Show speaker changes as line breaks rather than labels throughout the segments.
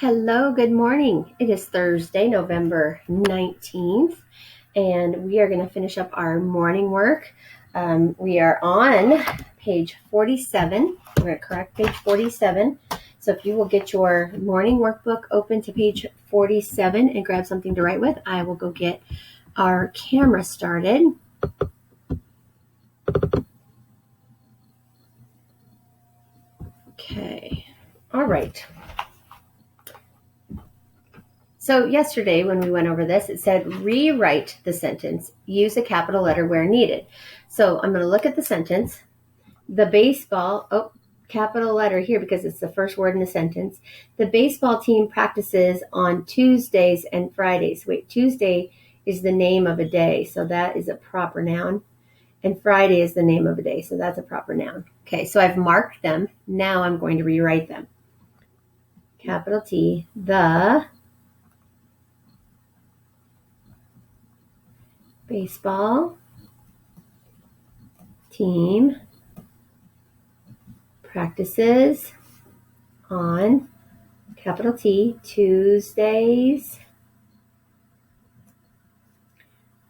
Hello, good morning. It is Thursday, November 19th, and we are going to finish up our morning work. We are on page 47. We're going to correct page 47. So if you will get your morning workbook open to page 47 and grab something to write with, I will go get our camera started. Okay. All right. So yesterday when we went over this, it said rewrite the sentence, use a capital letter where needed. So I'm going to look at the sentence. The baseball, capital letter here because it's the first word in the sentence. The baseball team practices on Tuesdays and Fridays. Wait, Tuesday is the name of a day, so that is a proper noun. And Friday is the name of a day, so that's a proper noun. Okay, so I've marked them. Now I'm going to rewrite them. Capital T, the baseball team practices on, capital T, Tuesdays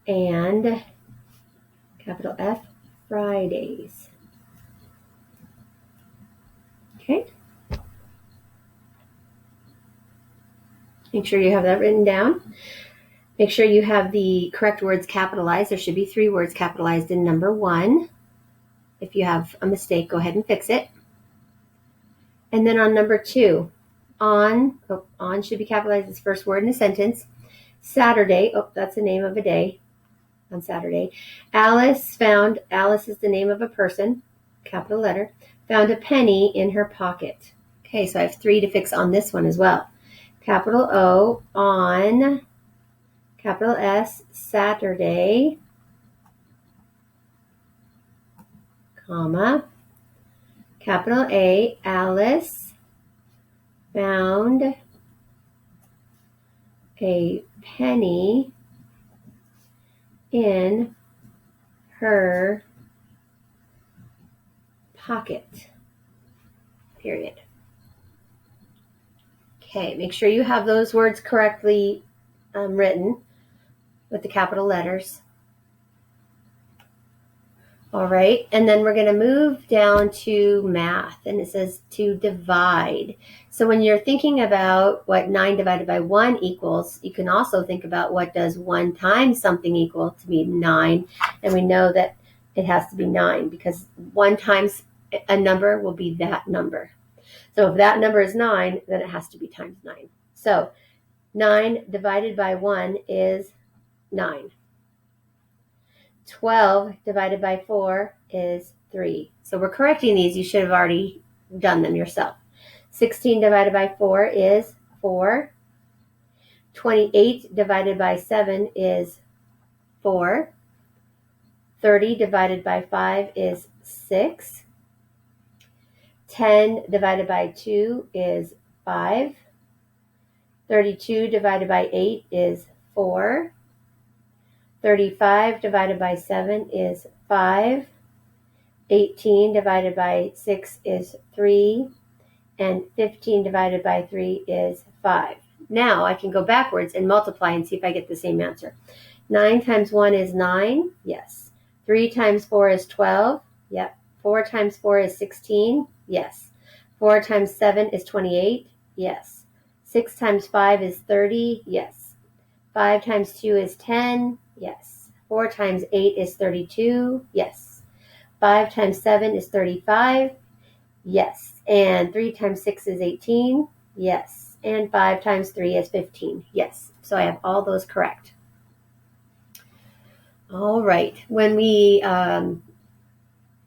and capital F, Fridays. Okay. Make sure you have that written down. Make sure you have the correct words capitalized. There should be 3 words capitalized in number 1. If you have a mistake, go ahead and fix it. And then on number 2, on should be capitalized as first word in a sentence. Saturday, that's the name of a day. On Saturday. Alice is the name of a person, capital letter, found a penny in her pocket. Okay, so I have 3 to fix on this one as well. Capital O on, capital S, Saturday, comma, capital A, Alice found a penny in her pocket, period. Okay, make sure you have those words correctly written with the capital letters. All right, and then we're going to move down to math, and it says to divide. So when you're thinking about what 9 divided by 1 equals, you can also think about what does 1 times something equal to be 9, and we know that it has to be 9 because 1 times a number will be that number. So if that number is 9, then it has to be times 9. So 9 divided by 1 is 9. 12 divided by 4 is 3. So we're correcting these. You should have already done them yourself. 16 divided by 4 is 4. 28 divided by 7 is 4. 30 divided by 5 is 6. 10 divided by 2 is 5. 32 divided by 8 is 4. 35 divided by 7 is 5. 18 divided by 6 is 3. And 15 divided by 3 is 5. Now I can go backwards and multiply and see if I get the same answer. 9 times 1 is 9. Yes. 3 times 4 is 12. Yep. 4 times 4 is 16. Yes. 4 times 7 is 28. Yes. 6 times 5 is 30. Yes. 5 times 2 is 10. Yes. 4 times 8 is 32. Yes. 5 times 7 is 35. Yes. And 3 times 6 is 18. Yes. And 5 times 3 is 15. Yes. So I have all those correct. All right. When we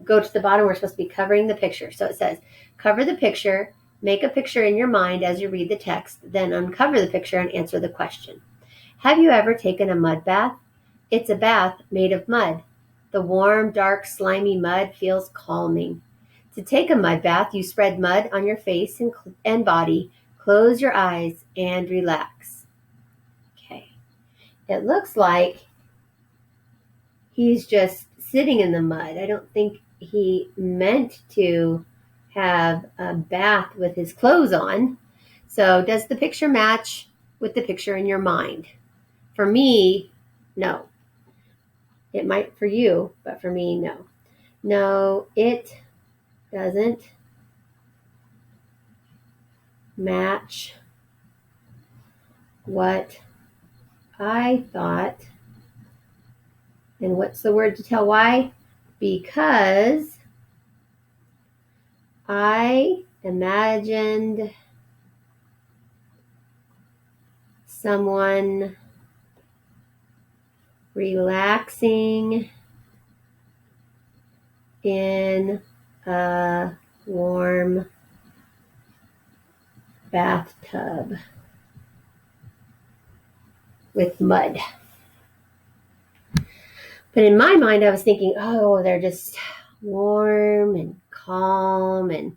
go to the bottom, we're supposed to be covering the picture. So it says, cover the picture, make a picture in your mind as you read the text, then uncover the picture and answer the question. Have you ever taken a mud bath? It's a bath made of mud. The warm, dark, slimy mud feels calming. To take a mud bath, you spread mud on your face and body, close your eyes, and relax. Okay. It looks like he's just sitting in the mud. I don't think he meant to have a bath with his clothes on. So does the picture match with the picture in your mind? For me, no. It might for you, but for me, no. No, it doesn't match what I thought. And what's the word to tell why? Because I imagined someone relaxing in a warm bathtub with mud. But in my mind, I was thinking, oh, they're just warm and calm, and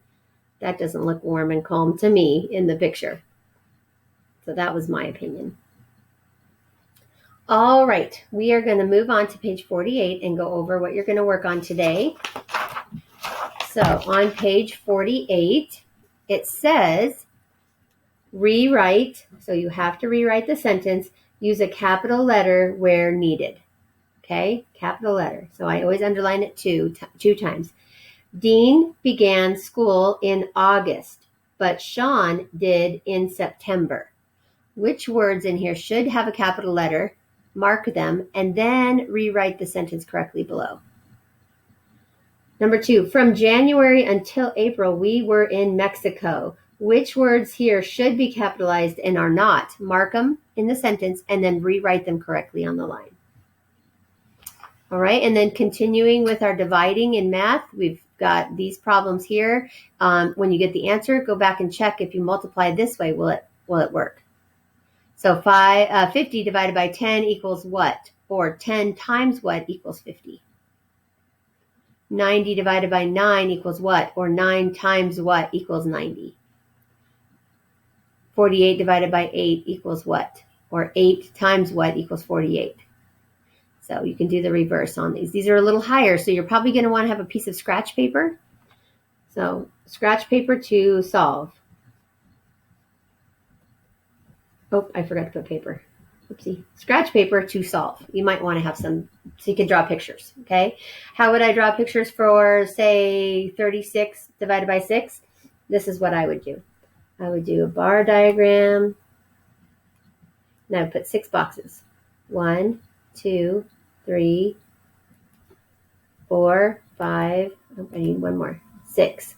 that doesn't look warm and calm to me in the picture. So that was my opinion. All right, we are going to move on to page 48 and go over what you're going to work on today. So on page 48, it says rewrite. So you have to rewrite the sentence. Use a capital letter where needed. Okay, capital letter. So I always underline it two times. Dean began school in August, but Sean did in September. Which words in here should have a capital letter? Mark them, and then rewrite the sentence correctly below. Number 2, from January until April, we were in Mexico. Which words here should be capitalized and are not? Mark them in the sentence, and then rewrite them correctly on the line. All right, and then continuing with our dividing in math, we've got these problems here. When you get the answer, go back and check if you multiply this way, will it work? So 50 divided by 10 equals what? Or 10 times what equals 50? 90 divided by 9 equals what? Or 9 times what equals 90? 48 divided by 8 equals what? Or 8 times what equals 48? So you can do the reverse on these. These are a little higher, so you're probably going to want to have a piece of scratch paper. So scratch paper to solve. Oh, I forgot to put paper. Oopsie. Scratch paper to solve. You might want to have some, so you can draw pictures, okay? How would I draw pictures for, say, 36 divided by 6? This is what I would do. I would do a bar diagram, and I would put 6 boxes. 1, 2, 3, 4, 5, I need one more, 6.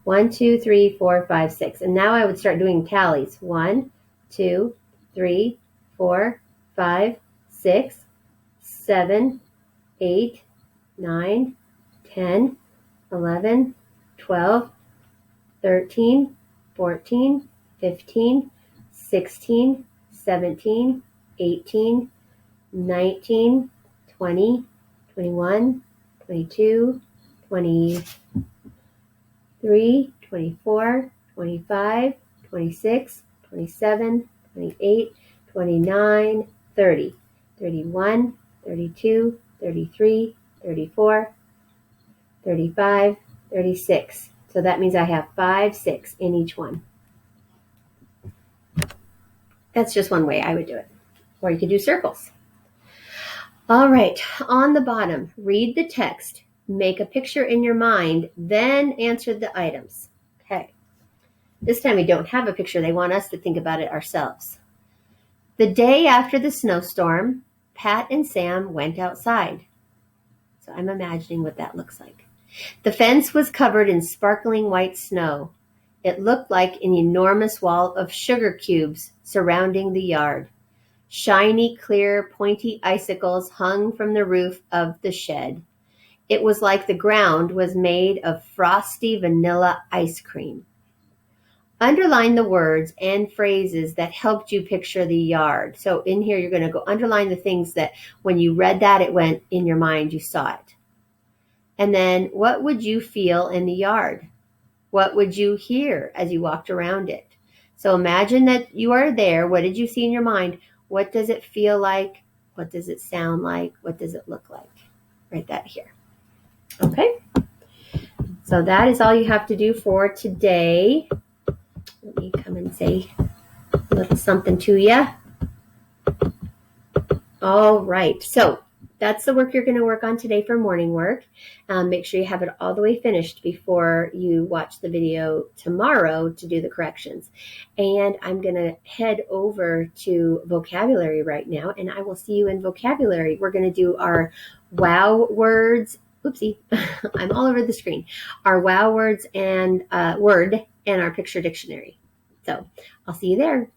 1, 2, 3, 4, 5, 6. And now I would start doing tallies. 1, 2, 3, 4, 5, 6, 7, 8, 9, 10, 11, 12, 13, 14, 15, 16, 17, 18, 19, 20, 21, 22, 23, 24, 25, 26, 27, 28, 29, 30, 31, 32, 33, 34, 35, 36. So that means I have 5, 6 in each one. That's just one way I would do it. Or you could do circles. All right, on the bottom, read the text, make a picture in your mind, then answer the items. Okay. This time we don't have a picture. They want us to think about it ourselves. The day after the snowstorm, Pat and Sam went outside. So I'm imagining what that looks like. The fence was covered in sparkling white snow. It looked like an enormous wall of sugar cubes surrounding the yard. Shiny, clear, pointy icicles hung from the roof of the shed. It was like the ground was made of frosty vanilla ice cream. Underline the words and phrases that helped you picture the yard. So in here, you're going to go underline the things that when you read that, it went in your mind, you saw it. And then what would you feel in the yard? What would you hear as you walked around it? So imagine that you are there. What did you see in your mind? What does it feel like? What does it sound like? What does it look like? Write that here. Okay. So that is all you have to do for today. Let me come and say a little something to you. All right, so that's the work you're going to work on today for morning work. Make sure you have it all the way finished before you watch the video tomorrow to do the corrections. And I'm going to head over to vocabulary right now, and I will see you in vocabulary. We're going to do our wow words. Oopsie, I'm all over the screen. Our wow words and word and our picture dictionary. So I'll see you there.